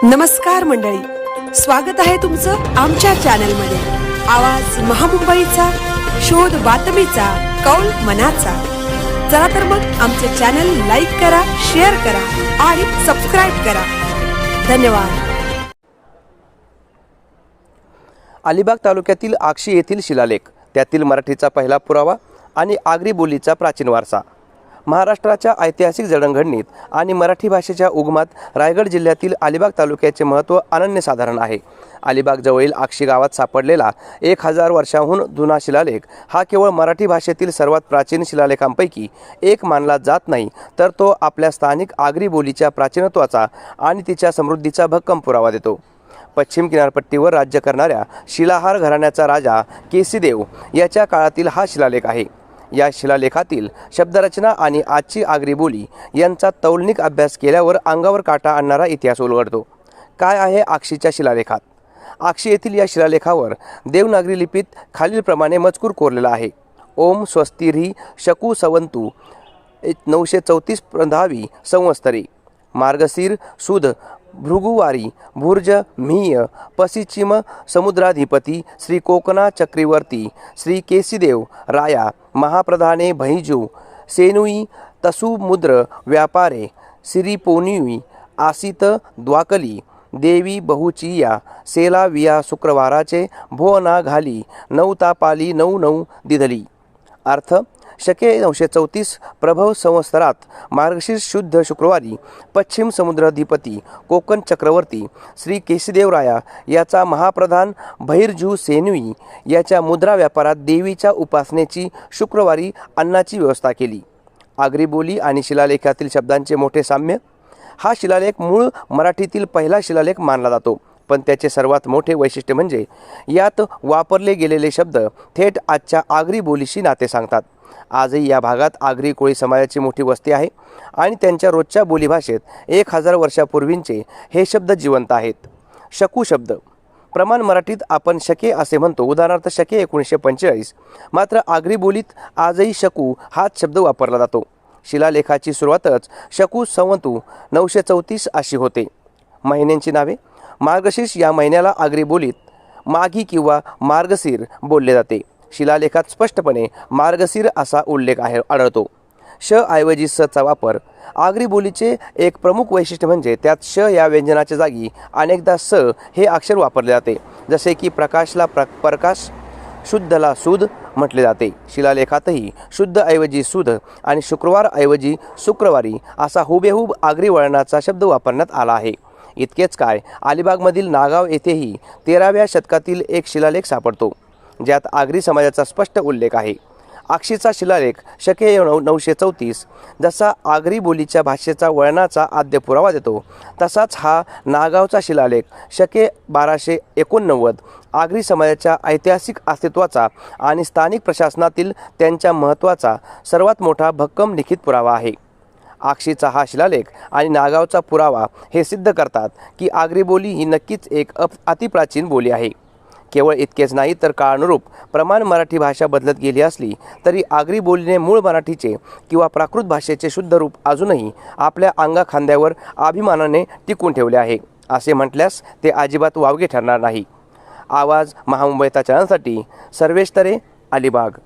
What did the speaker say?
नमस्कार मंडळी, स्वागत आहे तुमचं आमच्या चॅनलमध्ये। आवाज महामुंबईचा, शोध बातमीचा, कौल मनाचा। चला तर मग आमचे चॅनल लाईक करा, शेअर करा आणि सबस्क्राइब करा। धन्यवाद। अलिबाग तालुक्यातील आक्षी येथील शिलालेख, त्यातील मराठीचा पहिला पुरावा आणि आगरी बोलीचा प्राचीन वारसा। महाराष्ट्राच्या ऐतिहासिक जडणघडणीत आणि मराठी भाषेच्या उगमात रायगड जिल्ह्यातील अलिबाग तालुक्याचे महत्त्व अनन्यसाधारण आहे। अलिबाग जवळील आक्षी गावात सापडलेला 1000 वर्षांहून जुना शिलालेख हा केवळ मराठी भाषेतील सर्वात प्राचीन शिलालेखांपैकी एक मानला जात नाही, तर तो आपल्या स्थानिक आगरी बोलीच्या प्राचीनत्वाचा आणि तिच्या समृद्धीचा भक्कम पुरावा देतो। पश्चिम किनारपट्टीवर राज्य करणाऱ्या शिलाहार घराण्याचा राजा केसीदेव याच्या काळातील हा शिलालेख आहे। या शिलालेखातील शब्दरचना आणि आजची आगरी बोली यांचा तौलनिक अभ्यास केल्यावर अंगावर काटा आणणारा इतिहास उलगडतो। काय आहे आक्षीच्या शिलालेखात? आक्षी येथील या शिलालेखावर देवनागरी लिपीत खालीलप्रमाणे मजकूर कोरलेला आहे। ओम स्वस्तिरी शकू सवंतू 934 10वी संवत्सरी, मार्गशीर सुद भृगुवारी भुर्ज मीय पश्चिम समुद्राधिपती श्री कोकणा चक्रवर्ती श्री केसीदेव राया महाप्रधाने भैजू सेनुई तसुमुद्र व्यापारे सिरिपोनिवी आसित द्वाकली देवी बहुचिया सेला विया शुक्रवाराचे भोना घाली 9 तापाली 9 दिधली। अर्थ: शके 934 प्रभव संवत्सरात मार्गशीर्ष शुद्ध शुक्रवारी पश्चिम समुद्राधिपती कोकण चक्रवर्ती श्री केसीदेवराया याचा महाप्रधान भैरजू सेनवी याच्या मुद्रा व्यापारात देवीच्या उपासनेची शुक्रवारी अन्नाची व्यवस्था केली। आगरी बोली आणि शिलालेखातील शब्दांचे मोठे साम्य। हा शिलालेख मूळ मराठीतील पहिला शिलालेख मानला जातो, पण त्याचे सर्वात मोठे वैशिष्ट्य म्हणजे यात वापरले गेलेले शब्द थेट आजच्या आगरी बोलीशी नाते सांगतात। आजही या भागात आगरी कोळी समाजाची मोठी वस्ती आहे आणि त्यांच्या रोजच्या बोलीभाषेत 1000 वर्षापूर्वींचे हे शब्द जिवंत आहेत। शकू शब्द प्रमाण मराठीत आपण शके असे म्हणतो, उदाहरणार्थ शके 1945, मात्र आगरी बोलीत आजही शकू हाच शब्द वापरला जातो। शिलालेखाची सुरुवातच शकू संवतू 934 अशी होते। महिन्यांची नावे: मार्गशीर्ष या महिन्याला आगरी बोलीत माघी किंवा मार्गशीर बोलले जाते। शिलालेखात स्पष्टपणे मार्गशीर असा उल्लेख आढळतो। श ऐवजी स चा वापर। आगरी बोलीचे एक प्रमुख वैशिष्ट्य म्हणजे त्यात श या व्यंजनाच्या जागी अनेकदा स हे अक्षर वापरले जाते, जसे की प्रकाशला प्रकाश, शुद्धला सुध म्हटले जाते। शिलालेखातही शुद्ध ऐवजी सुध आणि शुक्रवार ऐवजी शुक्रवारी असा हुबेहूब आगरी वळणाचा शब्द वापरण्यात आला आहे। इतकेच काय, अलिबागमधील नागाव येथेही 13व्या शतकातील एक शिलालेख सापडतो, ज्यात आगरी समाजाचा स्पष्ट उल्लेख आहे। आक्षीचा शिलालेख शके 934 जसा आगरी बोलीच्या भाषेचा वळणाचा आद्य पुरावा देतो, तसाच हा नागावचा शिलालेख शके 1289 आगरी समाजाच्या ऐतिहासिक अस्तित्वाचा आणि स्थानिक प्रशासनातील त्यांच्या महत्त्वाचा सर्वात मोठा भक्कम लिखित पुरावा आहे। आक्षीचा हा शिलालेख आणि नागावचा पुरावा हे सिद्ध करतात की आगरी बोली ही नक्कीच एक अतिप्राचीन बोली आहे। केवळ इतकेच नाही, तर काळानुरूप प्रमाण मराठी भाषा बदलत गेली असली तरी आगरी बोलीने मूळ मराठीचे किंवा प्राकृत भाषेचे शुद्ध रूप अजूनही आपल्या अंगाखांद्यावर अभिमानाने टिकून ठेवले आहे, असे म्हटल्यास ते अजिबात वावगे ठरणार नाही। आवाज महामुंबईचा चॅनलसाठी सर्वेश तरे, अलिबाग।